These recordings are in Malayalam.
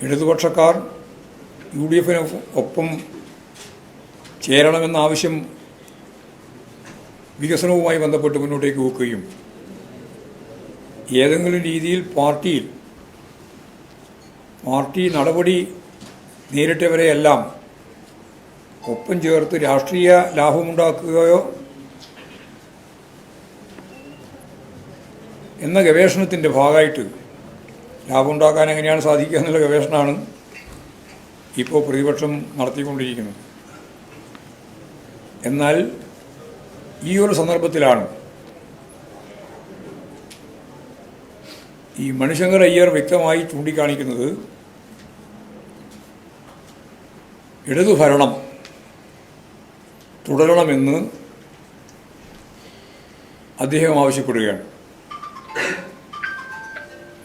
ഇടതുപക്ഷക്കാർ UDF ഒപ്പം ചേരണമെന്ന ആവശ്യം വികസനവുമായി ബന്ധപ്പെട്ട് മുന്നോട്ടേക്ക് വെക്കുകയും ഏതെങ്കിലും രീതിയിൽ പാർട്ടി നടപടി നേരിട്ടവരെയെല്ലാം ഒപ്പം ചേർത്ത് രാഷ്ട്രീയ ലാഭമുണ്ടാക്കുകയോ എന്ന ഗവേഷണത്തിൻ്റെ ഭാഗമായിട്ട് ലാഭമുണ്ടാക്കാൻ എങ്ങനെയാണ് സാധിക്കുക എന്നുള്ള ഗവേഷണമാണ് ഇപ്പോൾ പ്രതിപക്ഷം നടത്തിക്കൊണ്ടിരിക്കുന്നത്. എന്നാൽ ഈ ഒരു സന്ദർഭത്തിലാണ് ഈ മണിശങ്കർ അയ്യർ വ്യക്തമായി ചൂണ്ടിക്കാണിക്കുന്നത് ഇടതുഭരണം തുടരണമെന്ന് അദ്ദേഹം ആവശ്യപ്പെടുകയാണ്.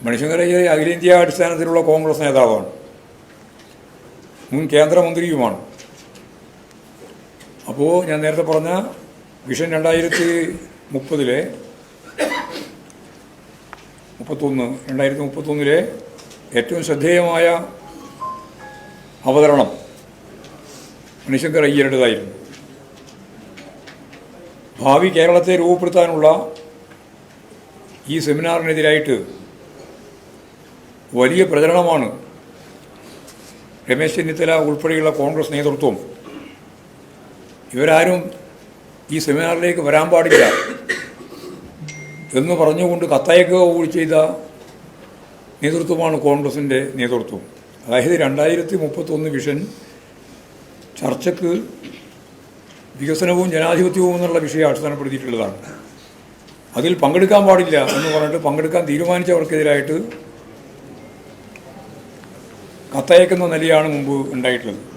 മണിശങ്കർ അയ്യർ അഖിലേന്ത്യാ അടിസ്ഥാനത്തിലുള്ള കോൺഗ്രസ് നേതാവാണ്, മുൻ കേന്ദ്രമന്ത്രിയുമാണ്. അപ്പോൾ ഞാൻ നേരത്തെ പറഞ്ഞ വിഷൻ 2031 ഏറ്റവും ശ്രദ്ധേയമായ അവതരണം മണിശങ്കർ അയ്യരുടേതായിരുന്നു. ഭാവി കേരളത്തെ രൂപപ്പെടുത്താനുള്ള ഈ സെമിനാറിനെതിരായിട്ട് വലിയ പ്രചരണമാണ് രമേശ് ചെന്നിത്തല ഉൾപ്പെടെയുള്ള കോൺഗ്രസ് നേതൃത്വം ഇവരാരും ഈ സെമിനാറിലേക്ക് വരാൻ പാടില്ല എന്ന് പറഞ്ഞുകൊണ്ട് കത്തയക്കുക കൂടി ചെയ്ത നേതൃത്വമാണ് കോൺഗ്രസിൻ്റെ നേതൃത്വം. അതായത് 2031 വിഷൻ ചർച്ചയ്ക്ക് വികസനവും ജനാധിപത്യവും എന്നുള്ള വിഷയം അടിസ്ഥാനപ്പെടുത്തിയിട്ടുള്ളതാണ്. അതിൽ പങ്കെടുക്കാൻ പാടില്ല എന്ന് പറഞ്ഞിട്ട് പങ്കെടുക്കാൻ തീരുമാനിച്ചവർക്കെതിരായിട്ട് കത്തയക്കുന്ന നിലയാണ് മുമ്പ് ഉണ്ടായിട്ടുള്ളത്.